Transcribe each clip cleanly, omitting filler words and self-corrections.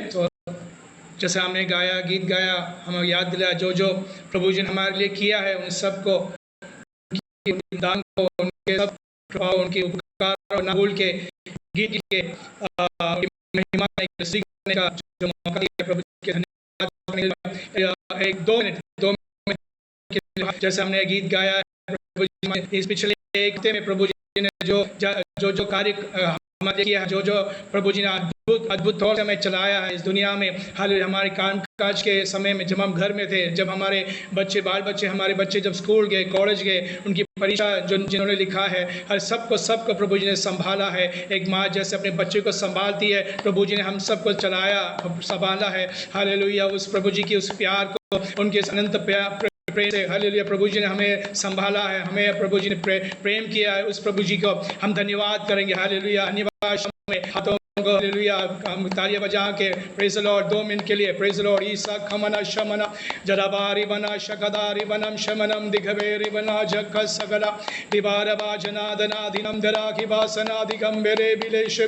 तो जैसे हमने गाया, गीत गाया, हमें याद दिलाया जो जो प्रभु जी ने हमारे लिए किया है, उन सबको, उनके दान को, उनके सब प्रभाव, उनके उपकार ना भूल के गीत के महिमा करने का जो मौका दिया प्रभु जी के धन्यवाद। एक 2 मिनट जैसे हमने गीत गाया प्रभु जी, इस पिछले एक हफ्ते में प्रभु जी ने जो कार्य हमारे किया है, जो प्रभु जी ने अद्भुत तौर से हमें चलाया है इस दुनिया में। हालेलुया। हमारे काम काज के समय में जब हम घर में थे, जब हमारे बाल बच्चे हमारे बच्चे जब स्कूल गए, कॉलेज गए, उनकी परीक्षा जिन्होंने लिखा है, हर सबको प्रभु जी ने संभाला है। एक माँ जैसे अपने बच्चे को संभालती है, प्रभु जी ने हम सबको चलाया, संभाला है। हालेलुया। उस प्रभु जी की उस प्यार को, उनके अनंत प्रेम से, हालेलुया, प्रभु जी ने हमें संभाला है, हमें प्रभु जी ने प्रेम किया है। उस प्रभु जी को हम धन्यवाद करेंगे। हालेलुया। धन्यवाद में हाथों को हालेलुया हम तालियां बजा के प्रेज द लॉर्ड 2 मिनट के लिए प्रेज द लॉर्ड। ईसा खमना शमना जराबारी बना शकदारी बनम शमनम दिघवेरी बना जग सगला दिवारबा जनादना दिनम दरा की वासना दिगंबरे बिलेश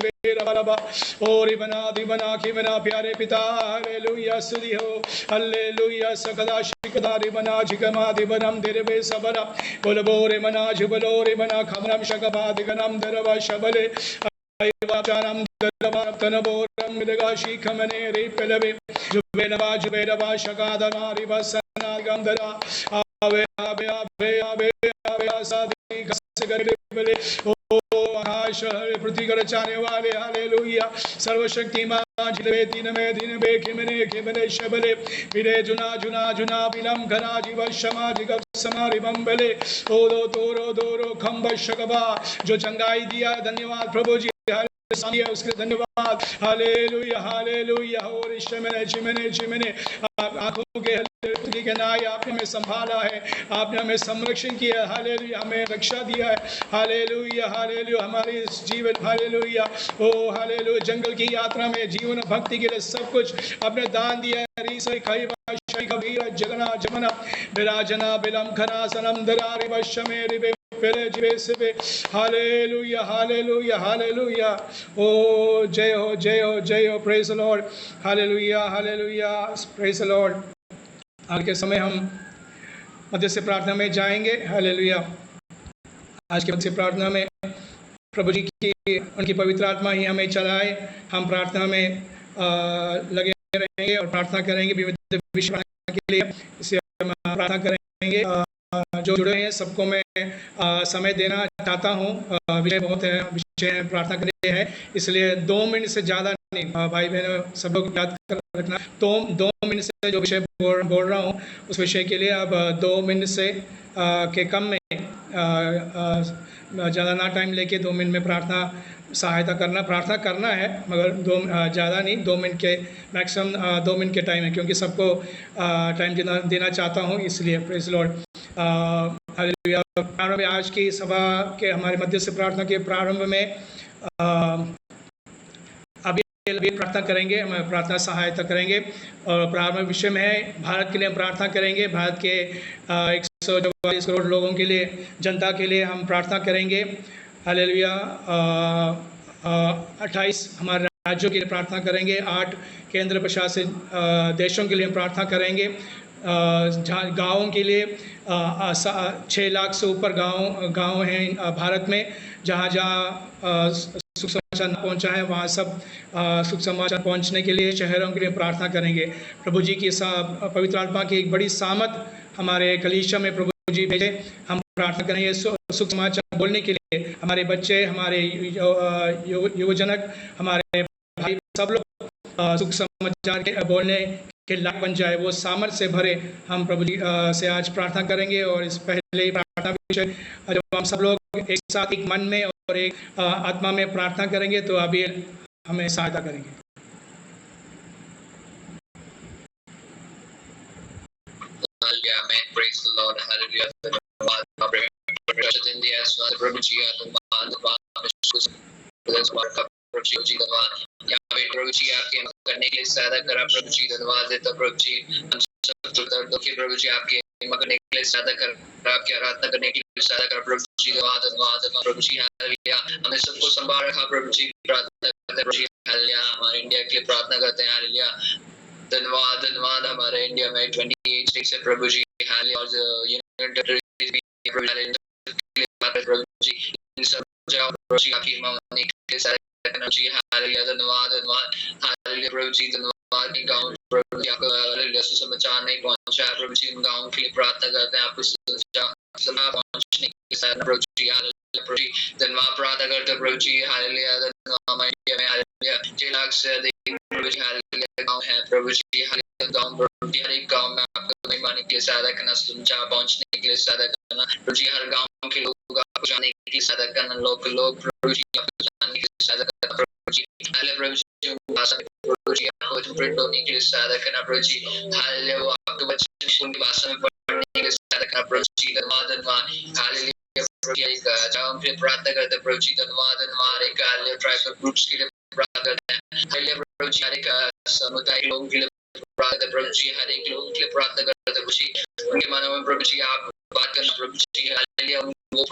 और बना की बना प्यारे पिता। हालेलुया। स्तुति हो। हालेलुया। सकदा शिकदारी बना जिगमा दिवनम दिरबे सबला बोलबोरे मना जुबलोरे मना खमनम शकबा दिगनम दरवा शबले वाचानम दरवा तनबोरम मिलगा शिखमने रे पलवे जुबेलबा शकादनारी वसना गंधरा आवे आवे आवे आवे आवे सादी कसगरे बले पृथ्वी को रचाने वाले। हालेलुया। सर्वशक्तिमान जिले दिन में खिमने खिमने शबले विरे जुना जुना जुना बिलम घना जीव क्षमा जिगप समारि बम्बले ओरो तोरो दोरो खम्ब शकबा जो चंगाई दिया। धन्यवाद प्रभु जी, उसके धन्यवाद। हालेलुया। हालेलुया। और चिमने आंखों के नाय आपने हमें संभाला है, आपने हमें संरक्षण किया। हालेलुया। हमें रक्षा दिया है। हालेलुया। हालेलुया। हमारे जीवन, हालेलुया, ओ हालेलुया, जंगल की यात्रा में जीवन भक्ति के लिए सब कुछ आपने दान दिया है। जगना जमना विराजना बिलम खना सनम दरारि वशमे रिबे पहले जीवे से। हालेलुया। हालेलुया। हालेलुया। ओ जय हो, जय हो, जय हो। Praise the Lord. Hallelujah. Hallelujah. Praise the Lord. आज के समय हम मध्य से प्रार्थना में जाएंगे। हालेलुया। आज के मध्य से प्रार्थना में प्रभु जी की उनकी पवित्र आत्मा ही हमें चलाए। हम प्रार्थना में लगे रहेंगे और प्रार्थना करेंगे विविध विषय के लिए। इससे हम प्रार्थना करेंगे। जो जुड़े हैं सबको मैं समय देना चाहता हूँ। विषय बहुत है, विषय प्रार्थना के लिए है, इसलिए 2 मिनट से ज़्यादा नहीं। भाई बहनों सब लोग याद कर रखना। तो 2 मिनट से जो विषय बोल रहा हूँ उस विषय के लिए अब 2 मिनट से के कम में ज़्यादा ना टाइम लेके 2 मिनट में प्रार्थना सहायता प्रार्थना करना है, मगर ज़्यादा नहीं। 2 मिनट के मैक्सिमम 2 मिनट के टाइम है, क्योंकि सबको टाइम देना चाहता हूँ, इसलिए प्रेज लॉर्ड। हालेलुया। प्रारंभ आज की सभा के हमारे मध्य से प्रार्थना के प्रारंभ में अभी प्रार्थना करेंगे, हम प्रार्थना सहायता करेंगे। और प्रारंभ विषय में है भारत के लिए हम प्रार्थना करेंगे। भारत के 144 करोड़ लोगों के लिए, जनता के लिए हम प्रार्थना करेंगे। हालेलुया। 28 हमारे राज्यों के लिए प्रार्थना करेंगे। 8 केंद्र प्रशासित देशों के लिए हम प्रार्थना करेंगे। गाँवों के लिए 6 लाख से ऊपर गाँव हैं भारत में, जहाँ सुख समाचार पहुँचा है, वहाँ सब सुख समाचार पहुँचने के लिए शहरों के लिए प्रार्थना करेंगे। प्रभु जी की पवित्र आत्मा की एक बड़ी सामत हमारे कलीसिया में प्रभु जी भेजे। हम प्रार्थना करेंगे सुख समाचार बोलने के लिए। हमारे बच्चे, हमारे युवजनक, हमारे भाई, सब लोग सुख समाचार के बोलने के लायक बन जाए, वो सामर्थ से भरे। हम प्रभु जी से आज प्रार्थना करेंगे। और इस पहले प्रार्थना विषय जब हम सब लोग एक साथ एक मन में और एक आत्मा में प्रार्थना करेंगे तो अभी हमें सहायता करेंगे। प्रभु जी आपके करने के लिए सहायता करा। प्रभु जी धन्यवाद देता। प्रभु जी प्रभु जी आपके करने के लिए सहायता कर, आपकी आराधना करने के लिए सहायता करा। प्रभु जी धन्यवाद धन्यवाद। प्रभु जी हमें सबको संभाल रखा। प्रभु जी प्रार्थना करते प्रभु जी हालेलुया। हमारे इंडिया के लिए प्रार्थना करते हैं, हालेलुया। धन्यवाद धन्यवाद हमारे इंडिया में 28 स्टेट्स है प्रभु जी, हालेलुया। और यूनियन टेरिटरीज भी है प्रभु जी, प्रभु जी इन सब जगह प्रभु जी आपकी महिमा होने के लिए सारे प्रभु जी, हालेलुया। धन्यवाद धन्यवाद हालेलुया प्रभु जी, धन्यवाद। गाँव प्रभु जी आपको हालेलुया सुसमाचार नहीं पहुंचा है प्रभु जी, उन गाँव के लिए प्रार्थना करते हैं आपको समाचार पहुंचने के लिए सारे प्रभु जी, हालेलुया प्रभु जी। धन्यवाद प्रार्थना करते हैं प्रभु जी, हालेलुया। धन्यवाद इंडिया में हालेलुया 6 लाख से अधिक प्रभु जी, हालेलुया गाँव है प्रभु जी, हालेलुया गाँव प्रभु जी, हर एक गाँव में आपको महिमा के लिए सहायता करना, समाचार पहुंचने के लिए सहायता करना प्रभु जी, हर गाँव के लोग आपको जानने के लिए सहायता करना, लोग प्रभु जी आपको जानने के लिए सहायता करना प्रभु जी, हालेलुया प्रभु जी। भाषा में प्रभु जी आपको प्रिंट होने के लिए सहायता करना प्रभु जी, हालेलुया। वो आपके बच्चे उनकी भाषा में पढ़ने के लिए सहायता करना प्रभु जी, धन्यवाद धन्यवाद हालेलुया। प्रार्थना करते हैं प्रभु जी, धन्यवाद धन्यवाद। एक हालेलुया ट्राइबल ग्रुप्स के लिए प्रार्थना करते हैं, हालेलुया प्रभु जी। हर एक समुदाय के लोगों के लिए प्रार्थना करते हैं प्रभु जी, हर एक लोगों के लिए प्रार्थना करते हैं प्रभु जी। उनके मनों में प्रभु जी आप बात करना प्रभु जी, हालेलुया। वो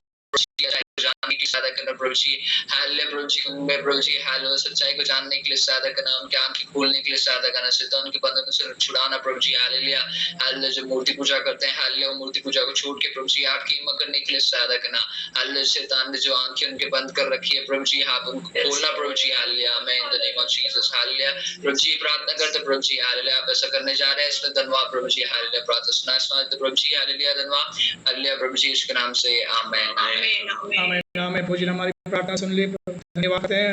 जानने की सहायता करना प्रभु जी, हालेलुया प्रभु जी। उनमें प्रभु जी हालेलुया सच्चाई को जानने के लिए सहायता करना, उनके आंखें खोलने के लिए सहायता करना, शैतान के बंधनों से छुड़ाना प्रभु जी, हालेलुया। हालेलुया जो मूर्ति पूजा करते हैं, हालेलुया मूर्ति पूजा को छोड़ के प्रभु जी आपकी महिमा करने के लिए सहायता करना, हालेलुया। शैतान ने जो आंखें उनके बंद कर रखी है प्रभु जी, आप उनको खोलना प्रभु जी, हालेलुया। मैं in the name of Jesus, हालेलुया प्रभु जी प्रार्थना करते प्रभु जी, हालेलुया। आप ऐसा करने जा रहे हैं, इसलिए धन्यवाद प्रभु जी, हालेलुया। प्रार्थना सुना प्रभु जी, हालेलुया। धन्यवाद हालेलुया प्रभु जी, इसके नाम से आमीन आमीन आमीन आमीन। प्रभु जी ने हमारी प्रार्थना सुन ली, धन्यवाद हैं।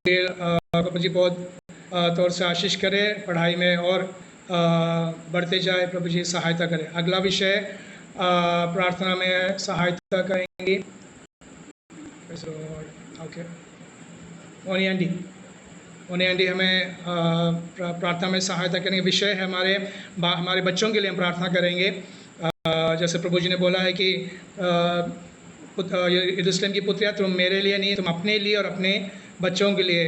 प्रभु जी बहुत तौर से आशीष करे, पढ़ाई में और बढ़ते जाए प्रभु जी, सहायता करें। अगला विषय प्रार्थना में सहायता करेंगी ओके ओनी आंटी हमें प्रार्थना में सहायता करेंगे। विषय है हमारे बच्चों के लिए हम प्रार्थना करेंगे। जैसे प्रभु जी ने बोला है कि यरूशलेम की पुत्रियाँ तुम मेरे लिए नहीं, तुम अपने लिए और अपने बच्चों के लिए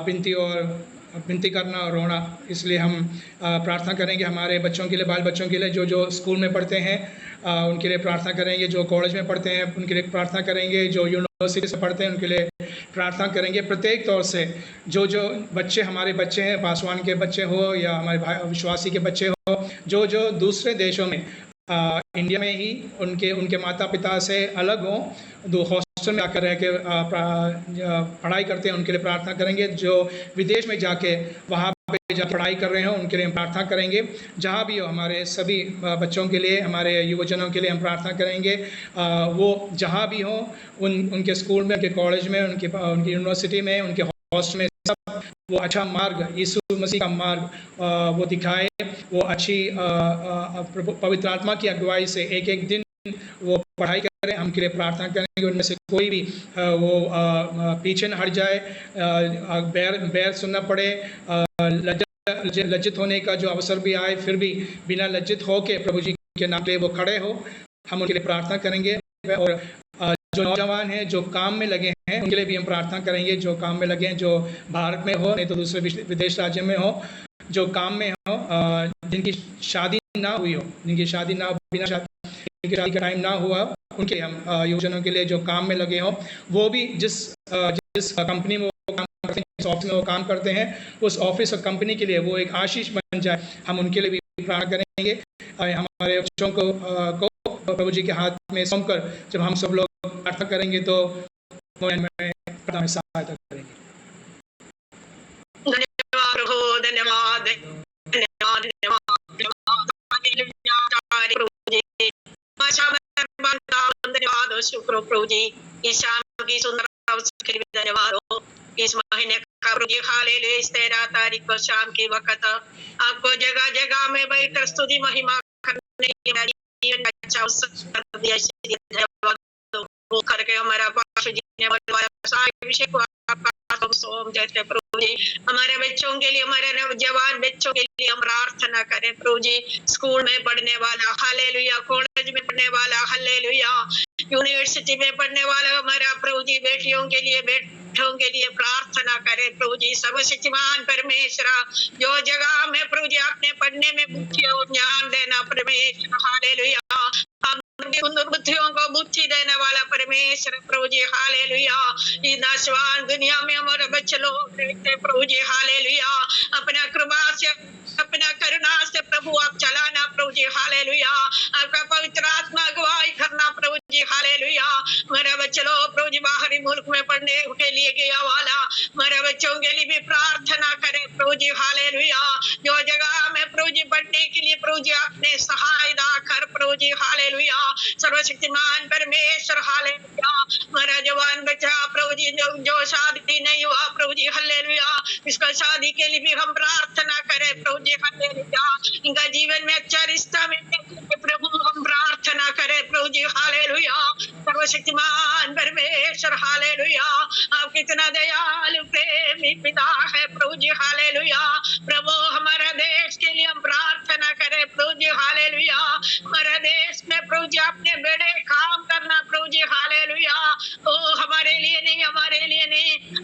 विनती करना और रोना। इसलिए हम प्रार्थना करेंगे हमारे बच्चों के लिए, बाल बच्चों के लिए, जो स्कूल में पढ़ते हैं उनके लिए प्रार्थना करेंगे, जो कॉलेज में पढ़ते हैं उनके लिए प्रार्थना करेंगे, जो यूनिवर्सिटी से पढ़ते हैं उनके लिए प्रार्थना करेंगे। प्रत्येक तौर से जो बच्चे हमारे बच्चे हैं, पासवान के बच्चे हो या हमारे भाई विश्वासी के बच्चे हो, जो दूसरे देशों में इंडिया में ही उनके माता पिता से अलग हों, दो हॉस्टल में आकर रह के पढ़ाई करते हैं, उनके लिए प्रार्थना करेंगे। जो विदेश में जाके वहाँ पे जहाँ पढ़ाई कर रहे हो उनके लिए हम प्रार्थना करेंगे। जहाँ भी हो हमारे सभी बच्चों के लिए, हमारे युवजनों के लिए हम प्रार्थना करेंगे। वो जहाँ भी हों, उनके स्कूल में, उनके कॉलेज में, उनकी यूनिवर्सिटी में, उनके हॉस्टल में, सब वो अच्छा मार्ग, यीशु मसीह का मार्ग वो दिखाए। वो अच्छी पवित्र आत्मा की अगुवाई से एक एक दिन वो पढ़ाई करें, हम के लिए प्रार्थना करेंगे। उनमें से कोई भी वो पीछे न हट जाए, बैर सुनना पड़े, लज्जित होने का जो अवसर भी आए, फिर भी बिना लज्जित हो के प्रभु जी के नाम के लिए वो खड़े हो, हम उनके लिए प्रार्थना करेंगे। और जो नौजवान हैं, जो काम में लगे हैं, उनके लिए भी हम प्रार्थना करेंगे। जो काम में लगे हैं, जो भारत में हो, नहीं तो दूसरे विदेश राज्य में हो, जो काम में हो, जिनकी शादी ना हुई हो, जिनकी शादी ना बिना शादी का टाइम ना हुआ, उनके हम युवजनों के लिए जो काम में लगे हों, वो भी जिस कंपनी में वो काम करते हैं, जिस ऑफिस में वो काम करते हैं, उस ऑफिस और कंपनी के लिए वो एक आशीष बन जाए, हम उनके लिए भी प्रार्थना करेंगे। हमारे बच्चों को प्रभु जी के हाथ में सौंपकर जब हम सब लोग प्रार्थना करेंगे तो प्रार्थना में सहायता करेंगे। धन्यवाद प्रभु, धन्यवाद धन्यवाद धन्यवाद शुक्र प्रभु जी, इस शाम की सुंदर अवसर के लिए धन्यवाद हो। इस महीने का प्रभु जी हालेलुया, इस 13 तारीख को शाम की वक्त आपको जगह जगह में बैठकर स्तुति महिमा करने की अच्छा अवसर दिया, धन्यवाद वो करके हमारा पास्टर जी ने सारे विषय को आपका सोम देते प्रभु जी। हमारे बच्चों के लिए, हमारे नौजवान बच्चों के लिए हम प्रार्थना करें प्रभु जी। स्कूल में पढ़ने वाला हालेलुया, कॉलेज में पढ़ने वाला हालेलुया, यूनिवर्सिटी में पढ़ने वाला हमारा प्रभु जी बेटियों के लिए, बेटों के लिए प्रार्थना करें प्रभु जी। सर्वशक्तिमान परमेश्वर, जो जगह में प्रभु जी आपने पढ़ने में बुद्धि और ज्ञान देना परमेश्वर हालेलुया, दुर्बुद्धियों को बुद्धि देने वाला परमेश्वर प्रभु जी हालेलुया। इस नाशवान दुनिया में हमारे बच्चे लोग देखते प्रभु जी हालेलुया। अपना कृपा से अपना करुणा से प्रभु आप चलाना प्रभु जी हालेलुया। आपका पवित्र आत्मा अगुवाई करना प्रभु जी हालेलुया। मेरे बच्चे लोग प्रभु जी बाहरी मुल्क में पढ़ने के लिए गया वाला मेरे बच्चों के लिए भी प्रार्थना करें प्रभु जी हालेलुया। जो जगह में प्रभु जी पढ़ने के लिए प्रभु जी आपने सहायता कर प्रभु जी हालेलुया। सर्वशक्तिमान परमेश्वर हालेलुया। मेरा जवान बच्चा प्रभु जी जो शादी नहीं हुआ प्रभु जी हालेलुया, इसका शादी के लिए भी हम प्रार्थना करें प्रभु जी हालेलुया। इनका जीवन में अच्छा रिश्ता मिलने के लिए प्रभु हम प्रार्थना करें प्रभु जी हालेलुया। सर्वशक्तिमान परमेश्वर हालेलुया। आप कितना दयालु प्रेमी पिता है प्रभु जी हालेलुया। प्रभु हमारा देश के लिए हम प्रार्थना करें प्रभु जी हालेलुया। हमारे देश में प्रभु जी आपने बड़े काम करना प्रभु जी हालेलुया। ओ हमारे लिए नहीं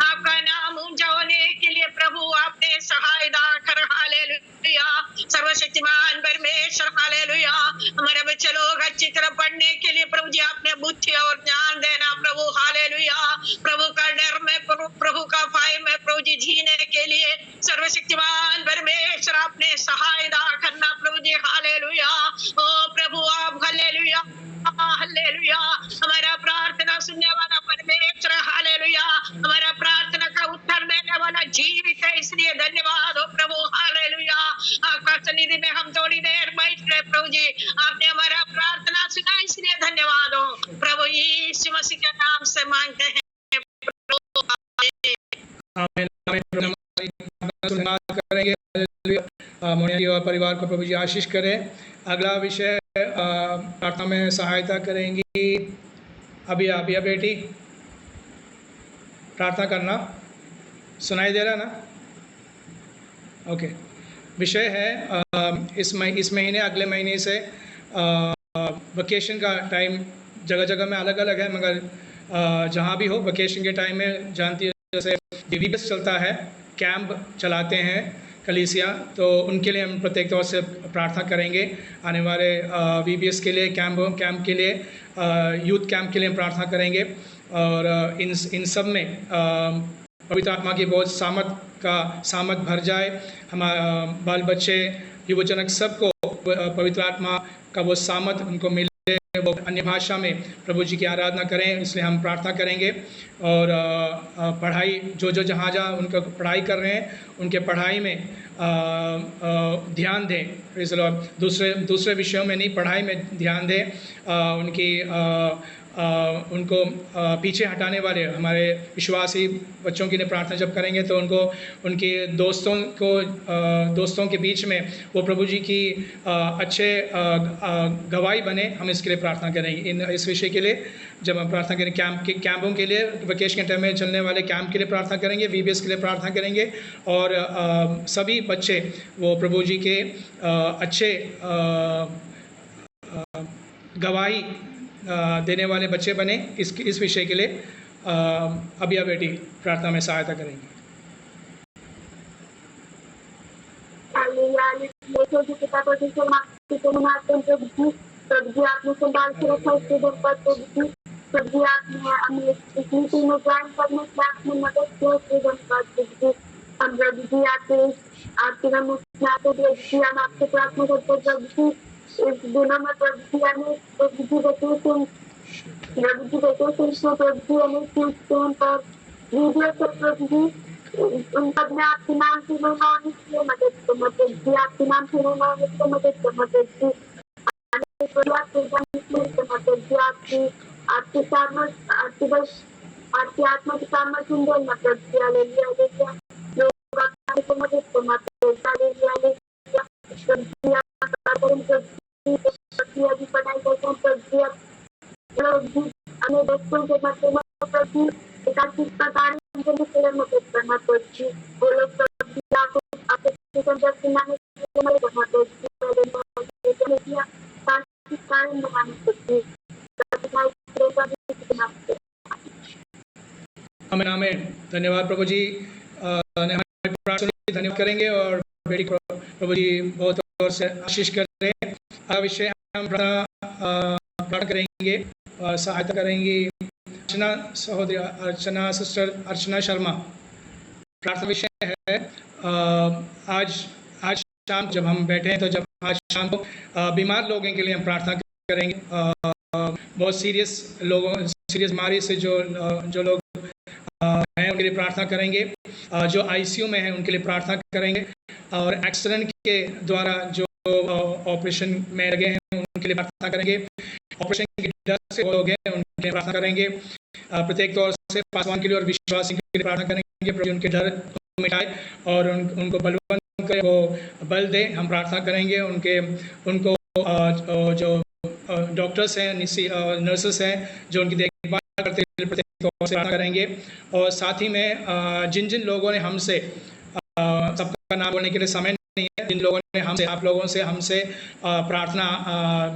आपका नाम ऊंचा होने के लिए प्रभु आपने सहायता कर हालेलुया। सर्वशक्तिमान परमेश्वर हालेलुया। हमारे बच्चे लोग अच्छी तरह पढ़ने के लिए प्रभु जी आपने बुद्धि और ज्ञान देना प्रभु हालेलुया। प्रभु का डर में प्रभु का भय में प्रभु जी जीने के लिए सर्वशक्तिमान परमेश्वर आपने सहायता करना प्रभु जी हालेलुया। ओ प्रभु आप हालेलुया हालेलुया। हमारा प्रार्थना सुनने वाला परमेश्वर हालेलुया। हमारा प्रार्थना का उत्तर देने वाला जीवित है, इसलिए धन्यवाद हो प्रभु हालेलुया। आपका सन्निधि में हम थोड़ी देर बैठ रहे प्रभु जी, आपने हमारा प्रार्थना सुना इसलिए धन्यवाद हो प्रभु। यीशु मसीह के नाम से मांगते हैं आमीन आमीन। करेंगे मोनिया और परिवार को प्रभु जी आशीष करें। अगला विषय प्रार्थना में सहायता करेंगी अबिया बेटी। प्रार्थना करना सुनाई दे रहा ना? ओके। विषय है इस महीने अगले महीने से वेकेशन का टाइम जगह जगह में अलग अलग है, मगर जहाँ भी हो वेकेशन के टाइम में जानती है जैसे VBS चलता है, कैंप चलाते हैं कलीसिया, तो उनके लिए हम प्रत्येक तौर से प्रार्थना करेंगे। आने वाले VBS के लिए कैंप के लिए यूथ कैंप के लिए हम प्रार्थना करेंगे। और इन सब में पवित्र आत्मा की बहुत सामर्थ भर जाए। हमारे बाल बच्चे युवजनक सबको पवित्र आत्मा का वो सामर्थ उनको मिले, वो अन्य भाषा में प्रभु जी की आराधना करें, इसलिए हम प्रार्थना करेंगे। और पढ़ाई जो जहाँ उनका पढ़ाई कर रहे हैं उनके पढ़ाई में ध्यान दें। दूसरे विषयों में नहीं, पढ़ाई में ध्यान दें। उनको पीछे हटाने वाले हमारे विश्वासी बच्चों के लिए प्रार्थना जब करेंगे तो उनको उनके दोस्तों के बीच में वो प्रभु जी की अच्छे गवाही बने, हम इसके लिए प्रार्थना करेंगे। इस विषय के लिए जब हम प्रार्थना करें कैंपों के लिए, वेकेशन के टाइम में चलने वाले कैंप के लिए प्रार्थना करेंगे, VBS के लिए प्रार्थना करेंगे। और सभी बच्चे वो प्रभु जी के अच्छे गवाही देने वाले बच्चे बने, इस विषय के लिए अबिया बेटी प्रार्थना में सहायता करेंगी। इस दिनों में प्रभु जी हमें उन सब में आपके नाम से मनाने के लिए मदद जी, आपके नाम से मनाने के मदद जी, आपके सामर्थ आपकी आत्मा के सामर्थ सुंदर मदद जी, हालेलुया पढ़ाई करते हैं हमें बच्चों के मध्य में मदद करना पड़ती, वो लोग आमीन। धन्यवाद प्रभु जी, धन्यवाद करेंगे और बेटी प्रभु जी बहुत और से आशीष करें। विषय हम प्रार्थना करेंगे और सहायता करेंगी अर्चना सहोदरी अर्चना सिस्टर अर्चना शर्मा। प्रार्थना विषय है आज शाम जब हम बैठे हैं तो जब आज शाम को बीमार लोगों के लिए हम प्रार्थना करेंगे। बहुत सीरियस बीमारी से जो लोग हैं उनके लिए प्रार्थना करेंगे। जो आईसीयू में हैं उनके लिए प्रार्थना करेंगे और एक्सीडेंट के द्वारा जो ऑपरेशन में लगे हैं उनके लिए प्रार्थना करेंगे। ऑपरेशन के डर से वो लोग हैं उनके लिए प्रार्थना करेंगे। प्रत्येक तौर से पासवान के लिए और विश्वासी के लिए प्रार्थना करेंगे। प्रभु उनके डर को मिटाए और उनको बलवंत करे, वो बल दे। हम प्रार्थना करेंगे उनको जो डॉक्टर्स हैं नर्सेस हैं जो उनकी देखभाल करते हैं प्रत्येक तौर से प्रार्थना करेंगे। और साथ ही में जिन लोगों ने हमसे सबका नाम बोलने के लिए समय नहीं है, जिन लोगों ने आप लोगों से हमसे प्रार्थना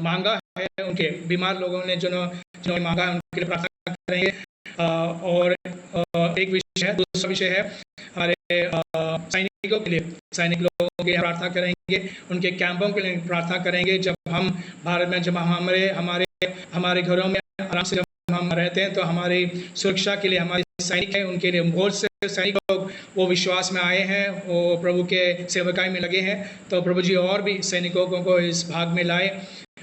मांगा है, उनके बीमार लोगों ने जिन्होंने मांगा है उनके लिए प्रार्थना करेंगे। और एक विषय है, दूसरा विषय है हमारे सैनिकों के लिए, सैनिक लोगों के लिए प्रार्थना करेंगे। उनके कैंपों के लिए प्रार्थना करेंगे। जब हम भारत में हमारे घरों में आराम से जब हम रहते हैं तो हमारी सुरक्षा के लिए हमारे सैनिक हैं, उनके लिए बहुत से सैनिक लोग वो विश्वास में आए हैं, वो प्रभु के सेवकाई में लगे हैं। तो प्रभु जी और भी सैनिकों को इस भाग में लाए।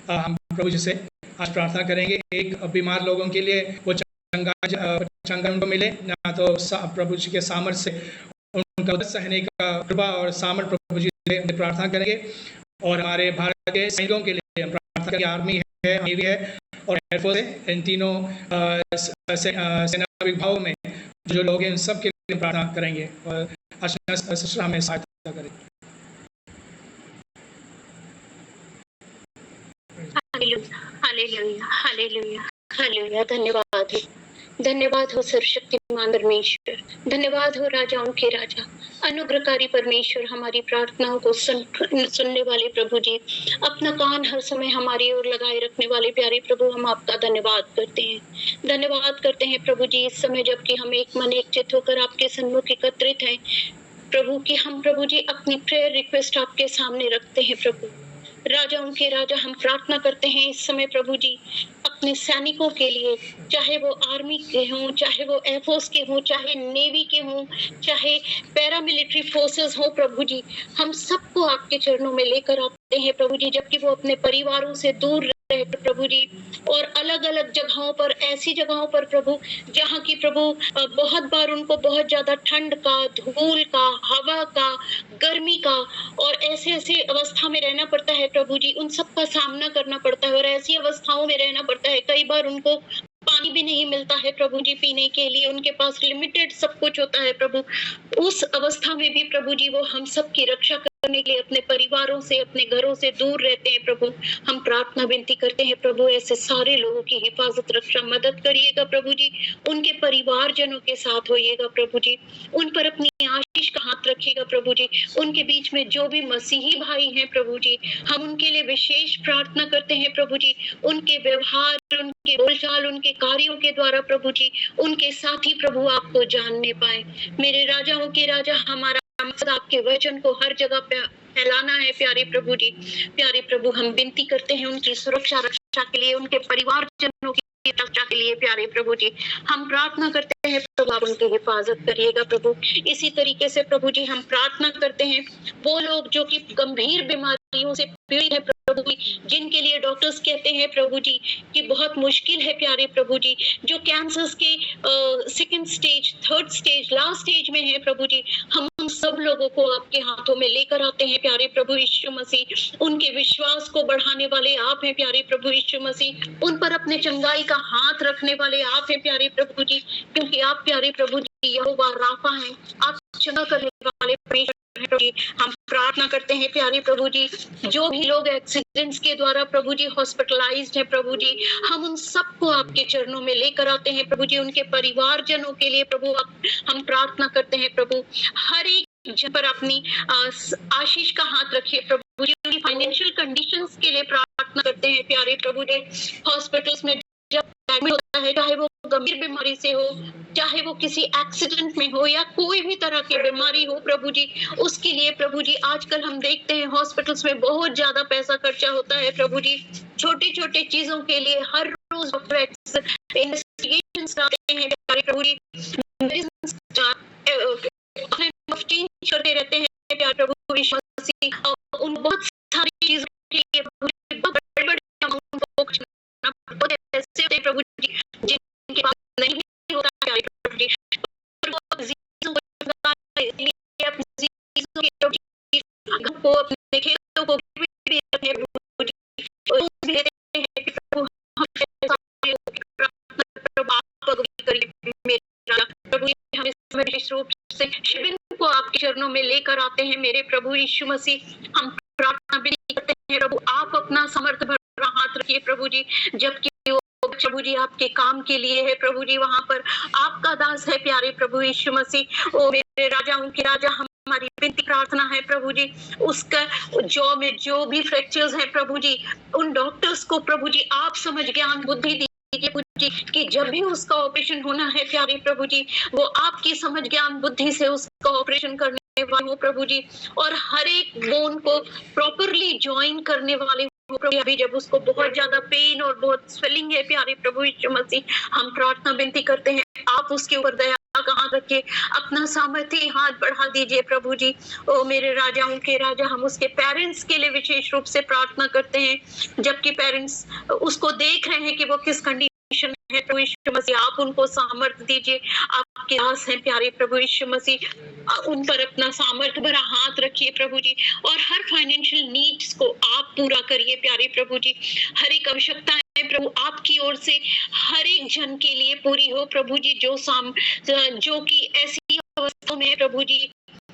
हम प्रभु जी से आज प्रार्थना करेंगे एक बीमार लोगों के लिए वो चंगा उनको मिले, ना तो प्रभु जी के सामर्थ्य से उनका सहने का कृपा और सामर्थ्य प्रभु जी से प्रार्थना करेंगे। और हमारे भारत के सैनिकों के लिए हम प्रार्थना करेंगे। आर्मी है, नेवी है और एयरफोर्स है। इन तीनों सेना विभागों में जो लोग हैं उन सब के लिए प्रार्थना करेंगे और अर्चना हमें सहायता करें। Hallelujah hallelujah hallelujah. धन्यवाद हो सर्वशक्तिमान परमेश्वर, धन्यवाद हो राजाओं के राजा, अनुग्रहकारी परमेश्वर, हमारी प्रार्थनाओं को सुनने वाले प्रभु जी, अपना कान हर समय हमारी ओर लगाए रखने वाले प्यारे प्रभु, हम आपका धन्यवाद करते हैं प्रभु जी। इस समय जबकि हम एक मन एक चित्त होकर आपके सन्मुख एकत्रित हैं प्रभु कि हम प्रभु जी अपनी प्रेयर रिक्वेस्ट आपके सामने रखते हैं प्रभु। राजाओं के राजा, हम प्रार्थना करते हैं इस समय प्रभु जी अपने सैनिकों के लिए, चाहे वो आर्मी के हों, चाहे वो एयरफोर्स के हों, चाहे नेवी के हों, चाहे पैरामिलिट्री फोर्सेस हों प्रभु जी, हम सबको आपके चरणों में लेकर आते हैं प्रभु जी। जबकि वो अपने परिवारों से दूर रहे प्रभु जी और अलग अलग जगहों पर, ऐसी जगहों पर प्रभु जहाँ की प्रभु बहुत बार उनको बहुत ज्यादा ठंड का, धूल का, हवा का, गर्मी का और ऐसे अवस्था में रहना पड़ता है प्रभु जी। उन सब का सामना करना पड़ता है और ऐसी अवस्थाओं में रहना पड़ता है। कई बार उनको पानी भी नहीं मिलता है प्रभु जी पीने के लिए, उनके पास लिमिटेड सब कुछ होता है प्रभु। उस अवस्था में भी प्रभु जी वो हम सब की रक्षा करने के लिए अपने परिवारों से, अपने घरों से दूर रहते हैं प्रभु। हम प्रार्थना विनती करते हैं प्रभु, ऐसे सारे लोगों की हिफाजत, रक्षा, मदद करिएगा प्रभु जी। उनके परिवारजनों के साथ होइएगा प्रभु जी, उन पर अपनी आशीष का हाथ रखिएगा प्रभु जी। उनके बीच में जो भी मसीही भाई हैं प्रभु जी, हम उनके लिए विशेष प्रार्थना करते हैं प्रभु जी। उनके व्यवहार, उनके बोलचाल, उनके कार्यों के द्वारा प्रभु जी उनके साथी प्रभु आपको जानने पाए। मेरे राजाओं के राजा, हमारा मकसद आपके वचन को हर जगह फैलाना है प्यारे प्रभु जी। प्यारे प्रभु, हम विनती करते हैं उनकी सुरक्षा रक्षा के लिए, उनके परिवारजनों की रक्षा के लिए प्यारे प्रभु जी। हम प्रार्थना करते हैं प्रभु आप उनकी हिफाजत करिएगा प्रभु। इसी तरीके से प्रभु जी हम प्रार्थना करते हैं वो लोग जो कि गंभीर बीमारियों से पीड़ित है प्रभु जी, जिनके लिए डॉक्टर्स कहते हैं प्रभु जी कि बहुत मुश्किल है प्यारे प्रभु जी, जो कैंसर के second stage, third stage, last stage में है प्रभु जी, हम उन सब लोगों को आपके हाथों में लेकर आते हैं प्यारे प्रभु यीशु मसीह। उनके विश्वास को बढ़ाने वाले आप हैं प्यारे प्रभु यीशु मसीह, उन पर अपने चंगाई का हाथ रखने वाले आप हैं प्यारे प्रभु जी, क्योंकि आप प्यारे प्रभु जी यहोवा राफा हैं, आप चंगा करने वाले परमेश्वर हैं प्रभु जी। हम प्रार्थना करते हैं प्यारे प्रभु जी, जो भी लोग एक्सीडेंट्स के द्वारा प्रभु जी हॉस्पिटलाइज्ड है प्रभु जी, हम उन सबको आपके चरणों में लेकर आते हैं प्रभु जी। उनके परिवारजनों के लिए प्रभु हम प्रार्थना करते हैं प्रभु, हर एक जन पर अपनी आशीष का हाथ रखिए प्रभु जी। उनकी फाइनेंशियल कंडीशंस के लिए प्रार्थना करते हैं प्यारे प्रभु जी। हॉस्पिटल्स में जब एडमिट होता है, चाहे वो गंभीर बीमारी से हो, चाहे वो किसी एक्सीडेंट में हो या कोई भी तरह की बीमारी हो प्रभु जी, उसके लिए प्रभु जी आजकल हम देखते हैं हॉस्पिटल्स में बहुत ज्यादा पैसा खर्चा होता है प्रभु जी। छोटे छोटे चीजों के लिए हर रोज डॉक्टर इन्वेस्टिगेशंस कराते हैं प्यारे प्रभु जी, चेंज करते रहते हैं प्यारे प्रभु यीशु मसीह। उन बहुत सारी चीजों के लिए बड़े-बड़े अमाउंट को खर्चना पड़ता है ऐसे होते हैं प्रभु जी जिनके पास नहीं भी होता है प्यारे प्रभु जी, और वो चीजों को इसलिए अपनी चीजों के प्रभु जी घर को अपने खेतों को भी रखे प्रभु जी, और भी देते हैं कि प्रभु हम प्रभु आप पवित्र करिए मेरा प्रभु जी। हम इस विशेष रूप से शिविर को आपके चरणों में लेकर आते हैं मेरे प्रभु यीशु मसीह। हम प्रार्थना भी करते हैं प्रभु आप अपना समर्थ भरा हाथ रखिए प्रभु जी, जबकि वो प्रभु जी आपके काम के लिए है प्रभु जी, वहां पर आपका दास है प्यारे प्रभु यीशु मसीह। ओ मेरे राजाओं के राजा, हमारी विनती प्रार्थना है प्रभु जी, उसका जॉ में जो भी फ्रैक्चर्स है प्रभु जी, उन डॉक्टर्स को प्रभु जी आप समझ ज्ञान बुद्धि दीजिए प्रभु जी कि जब भी उसका ऑपरेशन होना है प्यारे प्रभु जी, वो आपकी समझ ज्ञान बुद्धि से उसका ऑपरेशन करने वाले हो प्रभु जी, और हर एक बोन को प्रॉपरली ज्वाइन करने वाले हो प्रभु। अभी जब उसको बहुत ज्यादा पेन और बहुत स्वेलिंग है प्यारे प्रभु यीशु मसीह, हम प्रार्थना विनती करते हैं आप उसके ऊपर दया का हाथ रखिए, अपना सामर्थ्य हाथ बढ़ा दीजिए प्रभु जी। ओ मेरे राजाओं के राजा, हम उसके पेरेंट्स के लिए विशेष रूप से प्रार्थना करते हैं, जबकि पेरेंट्स उसको देख रहे हैं कि वो किस कंडीशन है प्रभु यीशु मसीह, आप उनको सामर्थ्य दीजिए, आपके दास हैं प्यारे प्रभु यीशु मसीह, उन पर अपना सामर्थ्य भरा हाथ रखिए प्रभु जी, और हर फाइनेंशियल नीड्स को आप पूरा करिए प्यारे प्रभु जी। हर एक आवश्यकता है प्रभु आपकी ओर से हर एक जन के लिए पूरी हो प्रभु जी, जो कि ऐसी अवस्था में प्रभु जी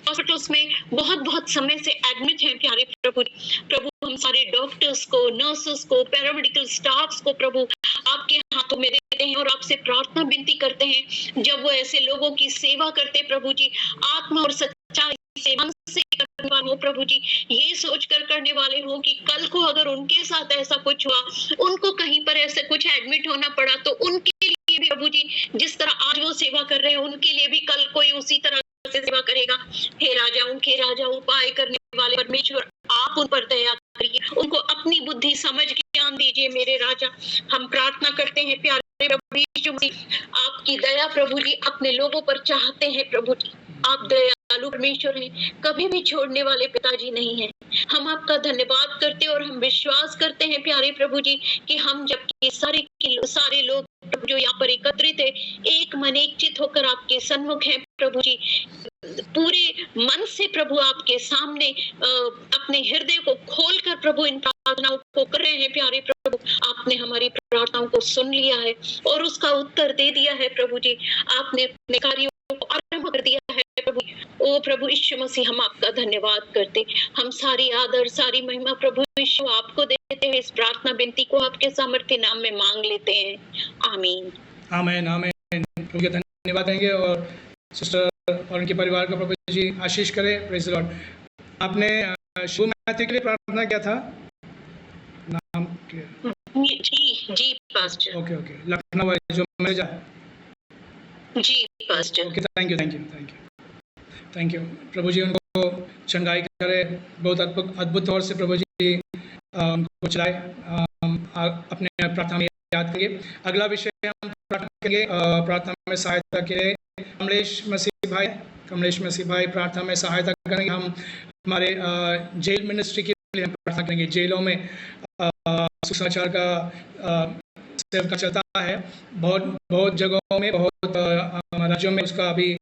हॉस्पिटल्स में बहुत समय से एडमिट हैं प्यारे प्रभु जी। प्रभु हम सारे डॉक्टर्स को, नर्सेस को, पैरामेडिकल स्टाफ्स को प्रभु आपके हाथों में देते हैं और आपसे प्रार्थना विनती करते हैं, जब वो ऐसे लोगों की सेवा करते प्रभु जी, आत्मा और सच्चाई से मन से करने वाले हो प्रभु जी, ये सोचकर करने वाले हो कि कल को अगर उनके साथ ऐसा कुछ हुआ, उनको कहीं पर ऐसे कुछ एडमिट होना पड़ा, तो उनके लिए भी प्रभु जी जिस तरह आज वो सेवा कर रहे हैं उनके लिए भी कल कोई उसी तरह से सेवा करेगा। हे राजाओं के राजा, उपाय करने वाले परमेश्वर, आप उन पर दया करिए, उनको अपनी बुद्धि समझ ज्ञान दीजिए मेरे राजा। हम प्रार्थना करते हैं प्यारे प्रभु यीशु मसीह, आपकी दया प्रभु जी अपने लोगों पर चाहते हैं प्रभु जी, आप दयालु परमेश्वर हैं, कभी भी छोड़ने वाले पिताजी नहीं हैं। हम आपका धन्यवाद करते और हम विश्वास करते हैं प्यारे प्रभु जी कि हम जबकि सारे लोग जो यहाँ पर एकत्रित है, एक मन एक चित होकर आपके सन्मुख हैं प्रभु जी, पूरे मन से प्रभु आपके सामने अपने हृदय को खोलकर प्रभु इन प्रार्थनाओं को कर रहे हैं प्यारे प्रभु। आपने हमारी प्रार्थनाओं को सुन लिया है और उसका उत्तर दे दिया है प्रभु जी, आपने अपने कार्यों को आरंभ कर दिया है प्रभु। ओ प्रभु यीशु मसीह, हम आपका धन्यवाद करते, हम सारी आदर सारी महिमा प्रभु यीशु आपको देते हैं। इस प्रार्थना विनती को आपके सामर्थ्य नाम में मांग लेते हैं, आमीन आमीन आमीन। प्रभु के धन्यवाद देंगे और सिस्टर और उनके परिवार का प्रभु जी आशीष करे। Praise the Lord. आपने शुभ मैथ्यू के लिए प्रार्थना किया था, नाम जी पास्टर। ओके लखनऊ वाले जो मैनेजर। जी पास्टर। Okay, thank you. प्रभु जी उनको चंगाई करे, बहुत अद्भुत तौर से प्रभु जी उनको चलाए। अपने प्रार्थना में याद करिए। अगला विषय हम प्रार्थना करेंगे, प्रार्थना में सहायता के लिए कमलेश मसीह भाई प्रार्थना में सहायता करेंगे। हम हमारे जेल मिनिस्ट्री के लिए प्रार्थना करेंगे। जेलों में सुसमाचार का सेवा चलता है, बहुत जगहों में, बहुत राज्यों में उसका अभी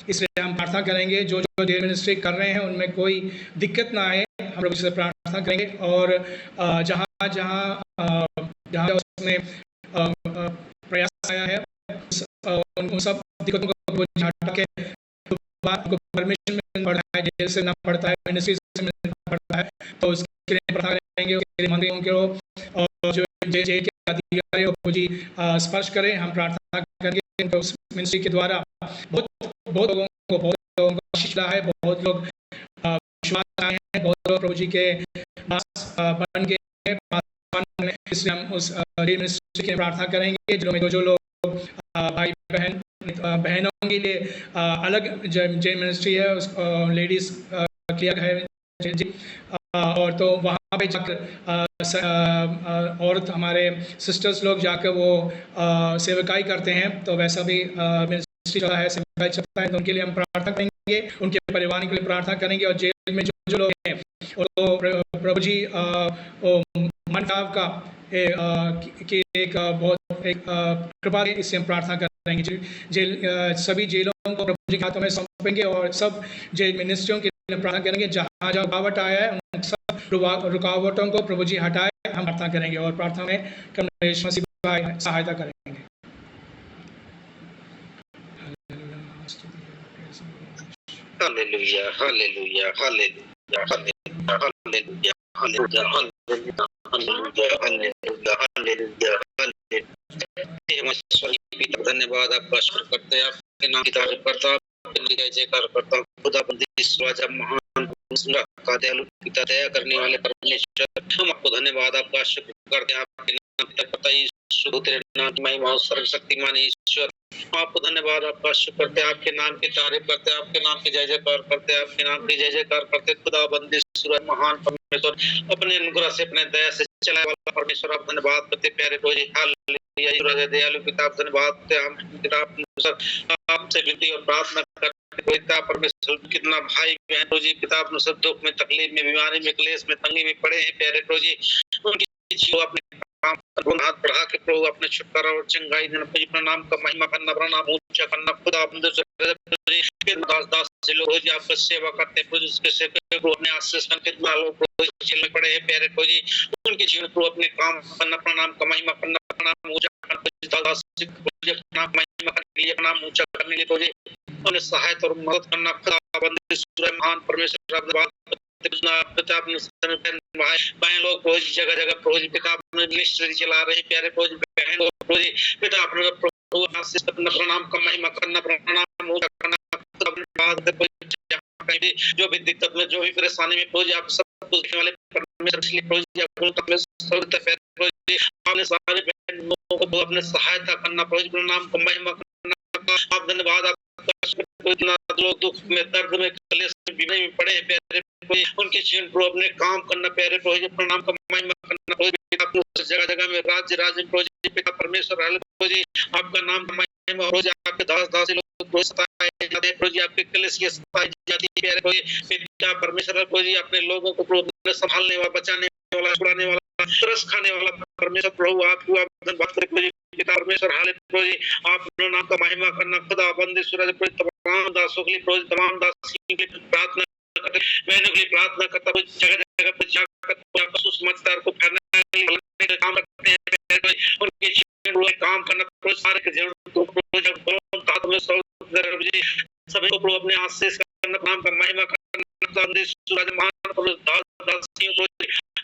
इसलिए हम प्रार्थना करेंगे जो जेल मिनिस्ट्री कर रहे हैं उनमें कोई दिक्कत ना आए, हम लोग इससे प्रार्थना करेंगे। और जहाँ उसमें प्रयास आया है उन सब दिक्कतों को हटा के परमिशन मिलना पड़ता है, जेल से ना पड़ता है, मिनिस्ट्री से मिलना पड़ता है, तो उसके लिए प्रार्थना करेंगे। मंदिरों के और जो जेल के अधिकारी हो जी स्पर्श करें। हम प्रार्थना करेंगे उस मिनिस्ट्री के द्वारा बहुत लोगों को आशीष मिला है, बहुत लोग विश्वास आए हैं, बहुत लोग प्रभु जी के पास बन के इसलिए हम उस जेल मिनिस्ट्री की प्रार्थना करेंगे। जो लोग भाई बहनों के लिए अलग जेल मिनिस्ट्री है, उस लेडीज़ क्लियर है जी, और तो वहाँ पे जाकर औरत हमारे सिस्टर्स लोग जाकर वो सेवकाई करते हैं, तो वैसा भी मिनिस्ट्री चला है, सेवकाई चलता है, तो उनके लिए हम प्रार्थना करेंगे, उनके परिवार के लिए प्रार्थना करेंगे। और जेल में जो लोग हैं तो प्रभु जी मनकाव का कि एक बहुत एक कृपा है, इससे हम प्रार्थना करेंगे। जेल सभी जेलों को प्रभु जी के हाथों में सौंपेंगे और सब जेल मिनिस्ट्रियों के लिए प्रार्थना करेंगे। जहाँ जहाँ रुकावट आया है उन सब रुकावटों को प्रभु जी हटाए, हम प्रार्थना करेंगे और प्रार्थना में कम यीशु मसीह सहायता करेंगे। Hallelujah hallelujah hallelujah hallelujah hallelujah hallelujah hallelujah hallelujah hallelujah hallelujah. धन्यवाद, आपका शुक्र करते हैं, आपके नाम की तारीफ करता हूं, आपकी जय जयकार करता हूं। खुदाबंदी राजा महान का दयालु पिता, दया करने वाले परमेश्वर, हम आपको धन्यवाद आपका शुक्र करते हैं। आपके नाम की तारीफ तेरे नाम की महिमा हो, सर्वशक्तिमान ईश्वर, आपको धन्यवाद आपका शुक्र करते हैं, आपके नाम की तारीफ करते हैं, आपके नाम की जय जयकार करते हैं, आपके नाम की जय जयकार करते हैं। खुदाबंदी सूरज महान परमेश्वर, अपने अनुग्रह से अपने दया से चलाने वाला परमेश्वर, आप धन्यवाद करते प्यारे को जी। हालेलुया दयालु पिता, आप धन्यवाद करते हम किताब आपसे विनती और प्रार्थना करते पिता परमेश्वर, कितना भाई बहन रोजी पिता अपने सब दुख में, तकलीफ में, बीमारी में, क्लेश में, तंगी में पड़े हैं प्यारे रोजी, उनकी अपने काम हाथ बढ़ा के प्रभु अपने छुटकारा और चंगाई देना, अपने नाम का महिमा करना, अपना नाम ऊंचा करना। खुदा दास दास से लोग रोज आपका सेवा करते हैं, उसके सेवक को अपने आशीष करके लोग जेल में पड़े हैं प्यारे को जी, उनके जीवन को अपने काम करना, अपना नाम का महिमा करना, अपना नाम ऊंचा करना, अपना महिमा करने के लिए, अपना नाम ऊंचा करने के लिए उन्हें सहायता और मदद करना। खुदाबंदी सूरज महान परमेश्वर, लोग जगह जगह फौजी पिता मिनिस्ट्री चला रहे प्यारे फौजी बहन फौजी पिता अपने प्रणाम का महिमा करना, प्रणाम ऊंचा करना। जो भी दिक्कत में, जो भी परेशानी में फौजी, आप सब कुछ देखने वाले अपने सारे बहनों को अपने सहायता करना, फौजी प्रणाम का महिमा करना। आप धन्यवाद लोग दुख में, दर्द में, क्लेश में, बीमारी में पड़े हैं प्यारे, उनके जीवन को अपने काम करना प्यारे प्रभु, प्रणाम का महिमा करना जगह जगह में, राज्य राज्य प्रभु पिता परमेश्वर, आपका नाम महिमा हो जाए। आपके दास दास लोग सताए जाते हैं प्रभु, आपके क्लेश की सताई जाती है प्यारे प्रभु पिता परमेश्वर, प्रभु अपने लोगों को प्रभु संभालने वाला, बचाने वाला, छुड़ाने वाला, तरस खाने वाला परमेश्वर प्रभु, आपको आप धन्यवाद करें पिता परमेश्वर। हाले प्रभु आप नाम का महिमा करना। खुदाबंदी सूरज तमाम दासों के लिए, तमाम दासियों के लिए प्रार्थना करते, बहनों के लिए प्रार्थना करता हूं, जगह जगह पर जाकर सुसमाचार को फैलाने का काम करते हैं, उनके जीवन में काम करना, सारे के जीवन को सभी को प्रभु अपने आशीष करना, नाम का महिमा करना। सूरज महान दासियों को